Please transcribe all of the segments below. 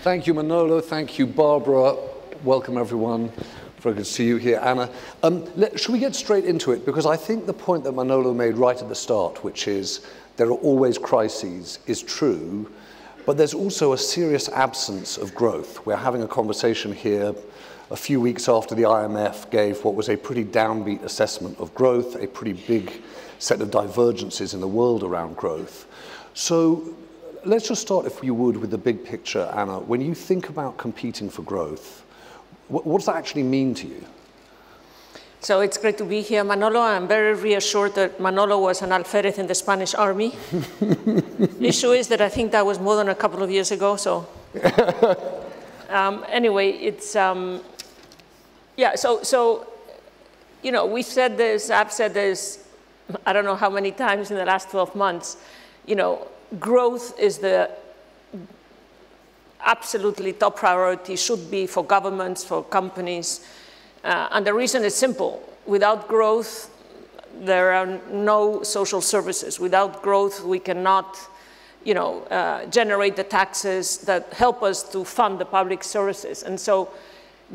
Thank you, Manolo. Thank you, Barbara. Welcome, everyone. Very good to see you here, Anna. Should we get straight into it? Because I think the point that Manolo made right at the start, which is there are always crises, is true, but there's also a serious absence of growth. We're having a conversation here a few weeks after the IMF gave what was a pretty downbeat assessment of growth, a pretty big set of divergences in the world around growth. So let's just start, if you would, with the big picture, Anna. When you think about competing for growth, what does that actually mean to you? So it's great to be here, Manolo. I'm very reassured that Manolo was an alferez in the Spanish army. The issue is that I think that was more than a couple of years ago, so. Anyway, it's, yeah, so, you know, we've said this, I've said this, I don't know how many times in the last 12 months, you know, growth is the absolutely top priority, should be for governments, for companies. And the reason is simple. Without growth, there are no social services. Without growth, we cannot, you know, generate the taxes that help us to fund the public services. And so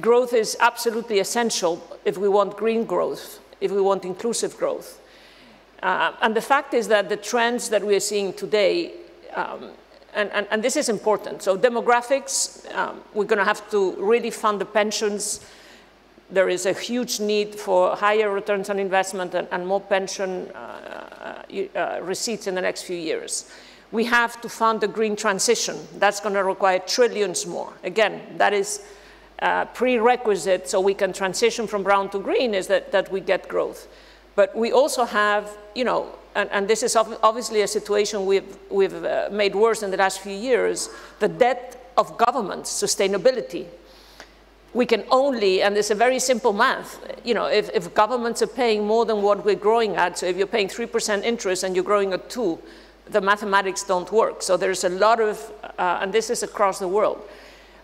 growth is absolutely essential if we want green growth, if we want inclusive growth. And the fact is that the trends that we are seeing today, and this is important. So demographics, we're going to have to really fund the pensions. There is a huge need for higher returns on investment and more pension receipts in the next few years. We have to fund the green transition. That's going to require trillions more. Again, that is prerequisite so we can transition from brown to green, is that we get growth. But we also have, you know, and this is obviously a situation we've made worse in the last few years, the debt of governments, sustainability. We can only, and it's a very simple math, you know, if governments are paying more than what we're growing at, so if you're paying 3% interest and you're growing at 2%, the mathematics don't work. So there's a lot of, and this is across the world.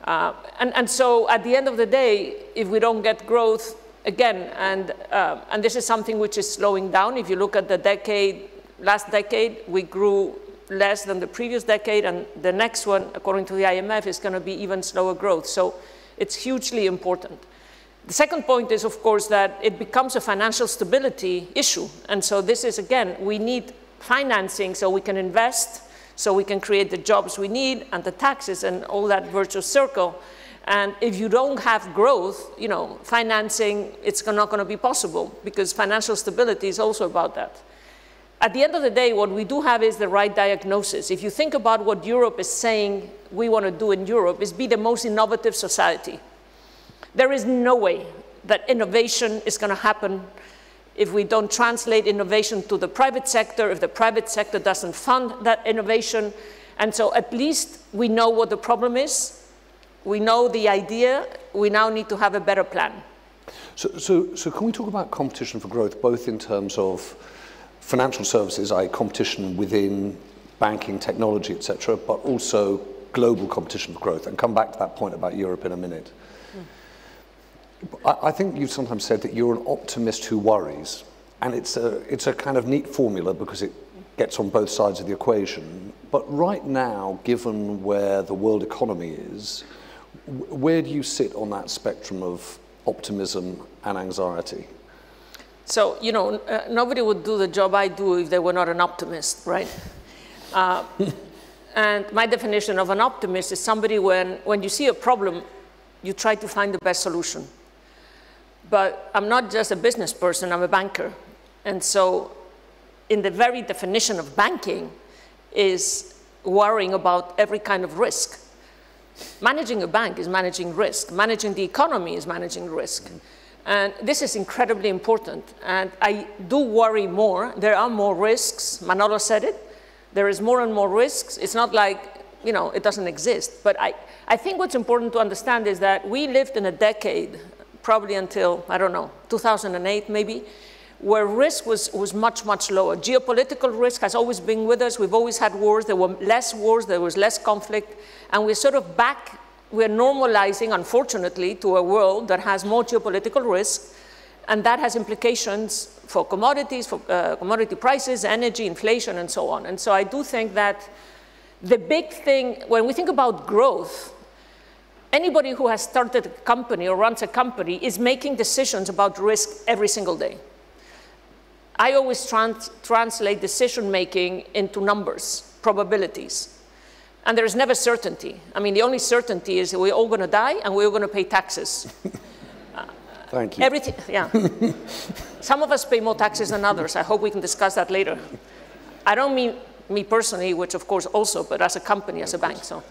And so at the end of the day, if we don't get growth, again, and this is something which is slowing down. If you look at the last decade, we grew less than the previous decade, and the next one, according to the IMF, is going to be even slower growth. So it's hugely important. The second point is, of course, that it becomes a financial stability issue. And so this is, again, we need financing so we can invest, so we can create the jobs we need, and the taxes and all that virtuous circle. And if you don't have growth, you know, financing, it's not going to be possible, because financial stability is also about that. At the end of the day, what we do have is the right diagnosis. If you think about what Europe is saying we want to do in Europe, is be the most innovative society. There is no way that innovation is going to happen if we don't translate innovation to the private sector, if the private sector doesn't fund that innovation. And so at least we know what the problem is. We know the idea. We now need to have a better plan. So can we talk about competition for growth, both in terms of financial services, i.e. competition within banking, technology, etc., but also global competition for growth, and come back to that point about Europe in a minute. I think you've sometimes said that you're an optimist who worries, and it's a kind of neat formula because it gets on both sides of the equation. But right now, given where the world economy is, where do you sit on that spectrum of optimism and anxiety? So, you know, nobody would do the job I do if they were not an optimist, right? And my definition of an optimist is somebody when you see a problem, you try to find the best solution. But I'm not just a business person, I'm a banker. And so in the very definition of banking is worrying about every kind of risk. Managing a bank is managing risk. Managing the economy is managing risk. And this is incredibly important. And I do worry more. There are more risks. Manolo said it. There is more and more risks. It's not like, you know, it doesn't exist. But I think what's important to understand is that we lived in a decade, probably until, I don't know, 2008 maybe, where risk was much, much lower. Geopolitical risk has always been with us. We've always had wars. There were less wars. There was less conflict. And we're sort of back. We're normalizing, unfortunately, to a world that has more geopolitical risk. And that has implications for commodities, for commodity prices, energy, inflation, and so on. And so I do think that the big thing, when we think about growth, anybody who has started a company or runs a company is making decisions about risk every single day. I always translate decision-making into numbers, probabilities. And there is never certainty. I mean, the only certainty is that we're all going to die and we're all going to pay taxes. Thank you. Everything, yeah. Some of us pay more taxes than others. I hope we can discuss that later. I don't mean me personally, which of course also, but as a company, as a bank. So,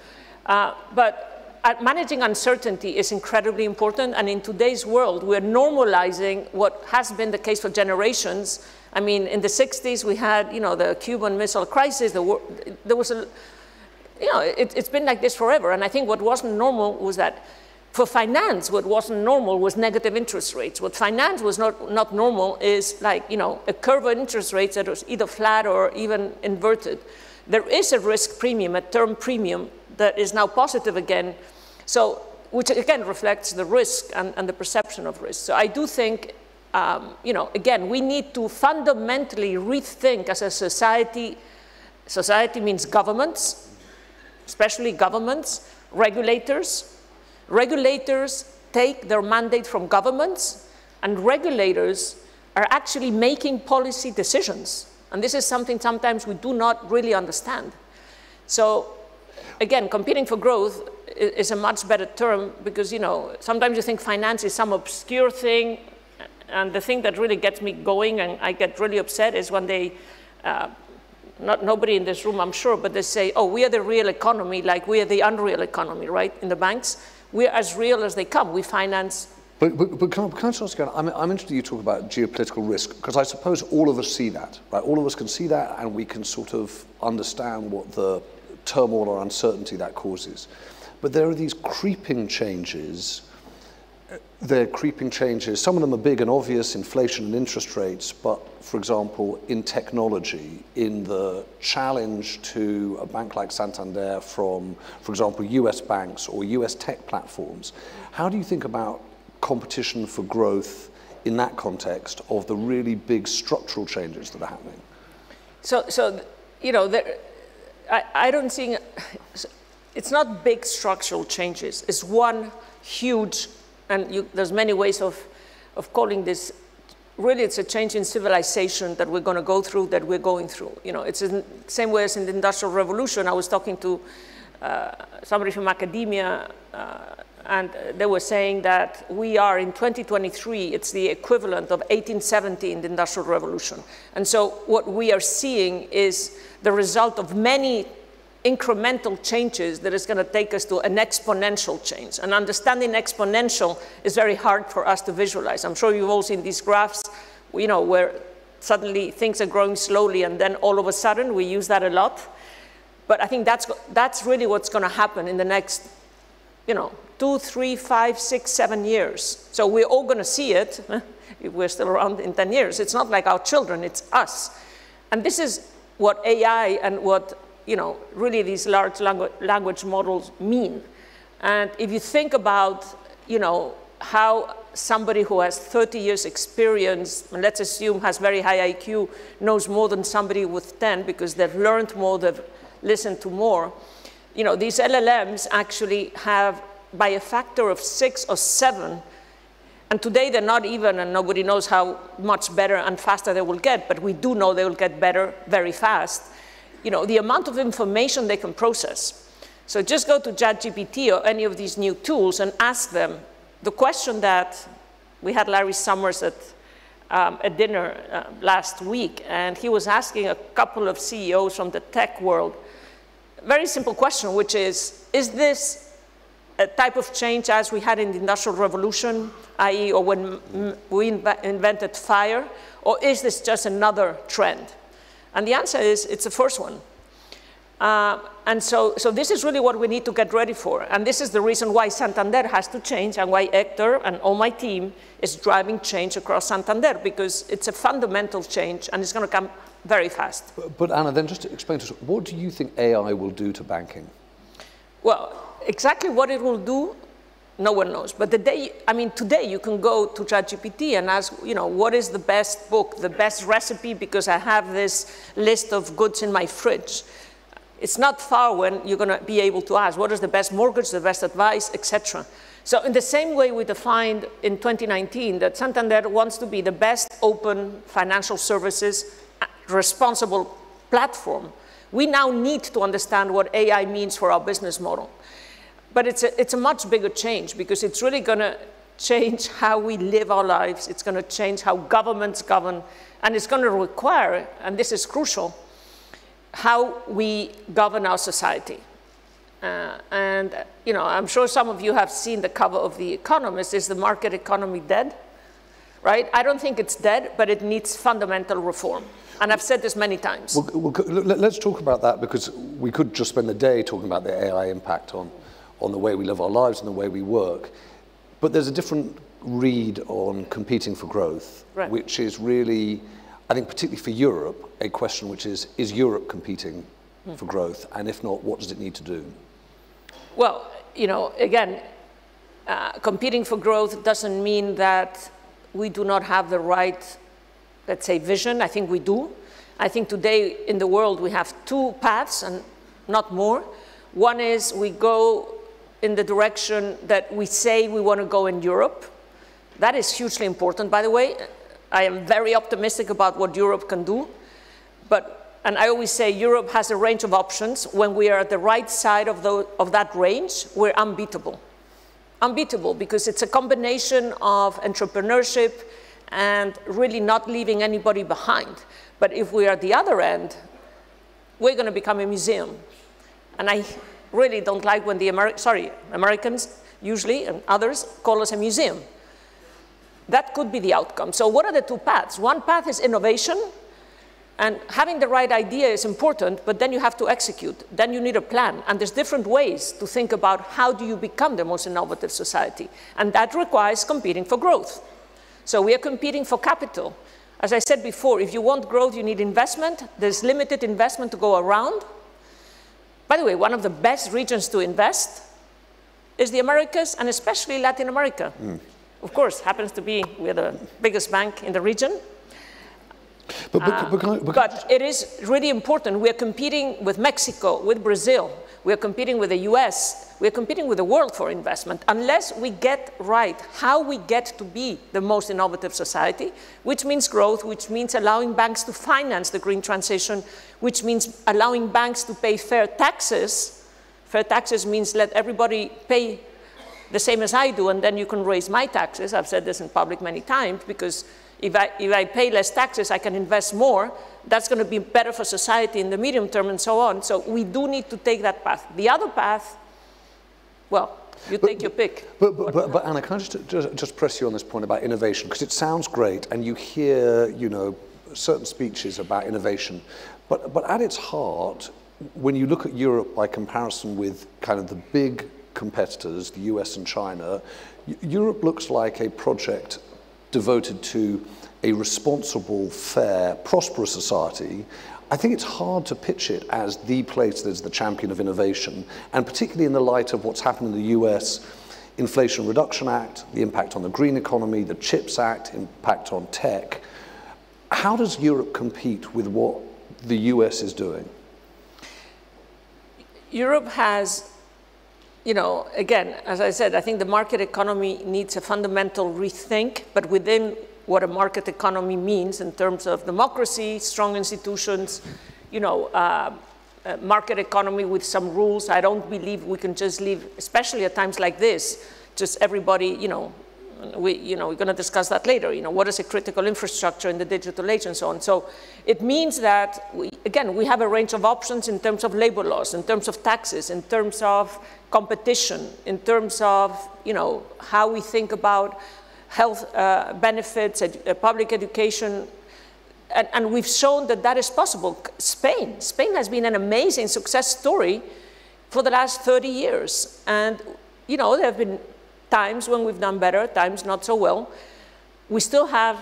managing uncertainty is incredibly important, and in today's world, we're normalizing what has been the case for generations. I mean, in the 60s, we had, the Cuban Missile Crisis. There was a, it's been like this forever. And I think what wasn't normal was that for finance, what wasn't normal was negative interest rates. What finance was not normal is like, a curve of interest rates that was either flat or even inverted. There is a risk premium, a term premium, that is now positive again. So, which again reflects the risk and the perception of risk. So I do think, again, we need to fundamentally rethink as a society. Society means governments, especially governments, regulators. Regulators take their mandate from governments, and regulators are actually making policy decisions. And this is something sometimes we do not really understand. So, again, competing for growth is a much better term because, sometimes you think finance is some obscure thing, and the thing that really gets me going and I get really upset is when they, nobody in this room I'm sure, but they say, oh, we are the real economy, like we are the unreal economy, right, in the banks. We're as real as they come. We finance. But can I just ask again, I'm interested you talk about geopolitical risk, because I suppose all of us see that, right? All of us can see that, and we can sort of understand what the turmoil or uncertainty that causes. But there are these creeping changes. They're creeping changes. Some of them are big and obvious, inflation and interest rates, but for example, in technology, in the challenge to a bank like Santander from, for example, US banks or US tech platforms, how do you think about competition for growth in that context of the really big structural changes that are happening? I don't think, it's not big structural changes. It's one huge, and there's many ways of calling this, really it's a change in civilization that we're going to go through, that we're going through. It's in the same way as in the Industrial Revolution. I was talking to somebody from academia, and they were saying that we are in 2023, it's the equivalent of 1870 in the Industrial Revolution. And so what we are seeing is the result of many incremental changes that is going to take us to an exponential change. And understanding exponential is very hard for us to visualize. I'm sure you've all seen these graphs, where suddenly things are growing slowly and then all of a sudden we use that a lot. But I think that's really what's going to happen in the next, 2, 3, 5, 6, 7 years. So we're all going to see it if we're still around in 10 years. It's not like our children, it's us. And this is what AI and what really these large language models mean. And if you think about, how somebody who has 30 years experience, and let's assume has very high IQ, knows more than somebody with 10 because they've learned more, they've listened to more. These LLMs actually have, by a factor of 6 or 7, and today they're not even, and nobody knows how much better and faster they will get, but we do know they will get better very fast. The amount of information they can process. So just go to ChatGPT or any of these new tools and ask them the question that we had Larry Summers at a dinner last week, and he was asking a couple of CEOs from the tech world, very simple question, which is this a type of change as we had in the Industrial Revolution, i.e., or when we invented fire, or is this just another trend? And the answer is, it's the first one. And so this is really what we need to get ready for. And this is the reason why Santander has to change and why Hector and all my team is driving change across Santander, because it's a fundamental change and it's going to come very fast. But Anna, then just to explain to us, what do you think AI will do to banking? Well, exactly what it will do, no one knows. But today you can go to ChatGPT and ask, what is the best book, the best recipe, because I have this list of goods in my fridge. It's not far when you're going to be able to ask, what is the best mortgage, the best advice, etc. So in the same way we defined in 2019 that Santander wants to be the best open financial services responsible platform, we now need to understand what AI means for our business model. But it's a much bigger change because it's really going to change how we live our lives. It's going to change how governments govern. And it's going to require, and this is crucial, how we govern our society. And you know, I'm sure some of you have seen the cover of The Economist. Is the market economy dead? Right? I don't think it's dead, but it needs fundamental reform. And I've said this many times. Well, let's talk about that, because we could just spend the day talking about the AI impact on the way we live our lives and the way we work. But there's a different read on competing for growth, right, which is really, I think particularly for Europe, a question which is Europe competing for growth? And if not, what does it need to do? Well, you know, again, competing for growth doesn't mean that we do not have the right, let's say, vision. I think we do. I think today in the world we have two paths and not more. One is we go in the direction that we say we want to go in Europe. That is hugely important, by the way. I am very optimistic about what Europe can do. And I always say Europe has a range of options. When we are at the right side of that range, we're unbeatable. Unbeatable because it's a combination of entrepreneurship and really not leaving anybody behind. But if we are at the other end, we're going to become a museum. And I really don't like when the Americans usually and others call us a museum. That could be the outcome. So what are the two paths? One path is innovation, and having the right idea is important, but then you have to execute. Then you need a plan, and there's different ways to think about how do you become the most innovative society, and that requires competing for growth. So we are competing for capital. As I said before, if you want growth, you need investment. There's limited investment to go around. By the way, one of the best regions to invest is the Americas, and especially Latin America. Of course, happens to be we're the biggest bank in the region. But it is really important. We are competing with Mexico, with Brazil. We are competing with the US. We are competing with the world for investment. Unless we get right how we get to be the most innovative society, which means growth, which means allowing banks to finance the green transition, which means allowing banks to pay fair taxes. Fair taxes means let everybody pay the same as I do, and then you can raise my taxes. I've said this in public many times, because if I pay less taxes, I can invest more. That's going to be better for society in the medium term and so on. So we do need to take that path. The other path, well, you take your pick. But Anna, can I just press you on this point about innovation? Because it sounds great, and you hear, you know, certain speeches about innovation. But at its heart, when you look at Europe by comparison with kind of the big competitors, the US and China, Europe looks like a project devoted to a responsible, fair, prosperous society. I think it's hard to pitch it as the place that is the champion of innovation, and particularly in the light of what's happened in the US, Inflation Reduction Act, the impact on the green economy, the CHIPS Act, impact on tech. How does Europe compete with what the US is doing? Europe has, you know, again, as I said, I think the market economy needs a fundamental rethink, but within what a market economy means in terms of democracy, strong institutions, you know, market economy with some rules. I don't believe we can just leave, especially at times like this, just everybody, you know, we're going to discuss that later. You know, what is a critical infrastructure in the digital age and so on. So it means that, we have a range of options in terms of labor laws, in terms of taxes, in terms of competition, in terms of, you know, how we think about health benefits, public education. And we've shown that that is possible. Spain has been an amazing success story for the last 30 years. And, you know, there have been times when we've done better, times not so well. We still have,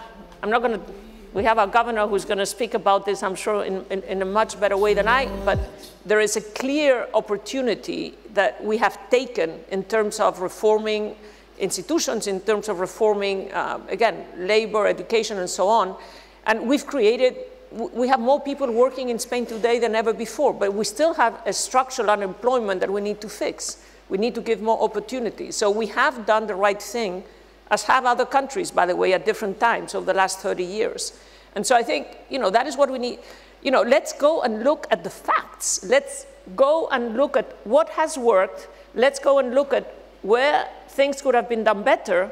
we have our governor who's going to speak about this, I'm sure, in a much better way than I, but there is a clear opportunity that we have taken in terms of reforming institutions, in terms of reforming, again, labor, education, and so on. And we've created we have more people working in Spain today than ever before, but we still have a structural unemployment that we need to fix. We need to give more opportunities. So we have done the right thing, as have other countries, by the way, at different times over the last 30 years. And so I think, that is what we need. Let's go and look at the facts. Let's go and look at what has worked. Let's go and look at where things could have been done better,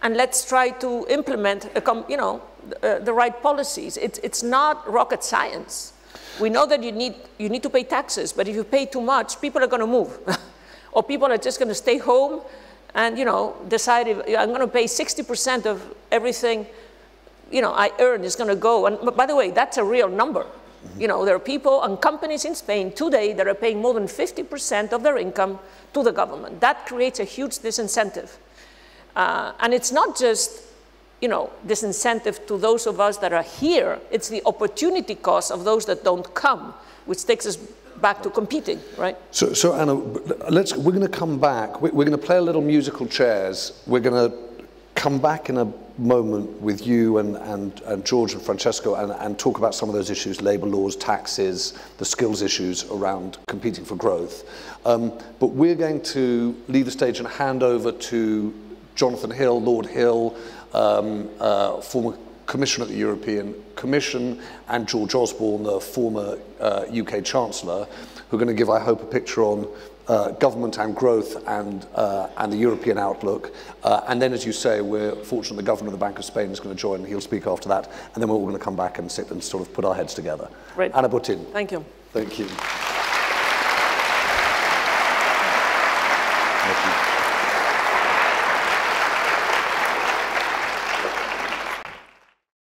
and let's try to implement, the right policies. It's not rocket science. We know that you need to pay taxes, but if you pay too much, people are going to move. Or people are just going to stay home and, decide if I'm going to pay 60% of everything, I earn is going to go. And by the way, that's a real number. There are people and companies in Spain today that are paying more than 50% of their income to the government. That creates a huge disincentive. And it's not just, disincentive to those of us that are here. It's the opportunity cost of those that don't come, which takes us back to competing, right? So Anna, we're going to come back. We're going to play a little musical chairs. We're going to come back in a moment with you and George and Francesco and talk about some of those issues, labour laws, taxes, the skills issues around competing for growth. But we're going to leave the stage and hand over to Jonathan Hill, Lord Hill, former Commissioner at the European Commission, and George Osborne, the former UK Chancellor, who are going to give, I hope, a picture on government and growth and the European outlook. And then, as you say, we're fortunate the Governor of the Bank of Spain is going to join. He'll speak after that. And then we're all going to come back and sit and sort of put our heads together. Right. Anna Botín. Thank you. Thank you.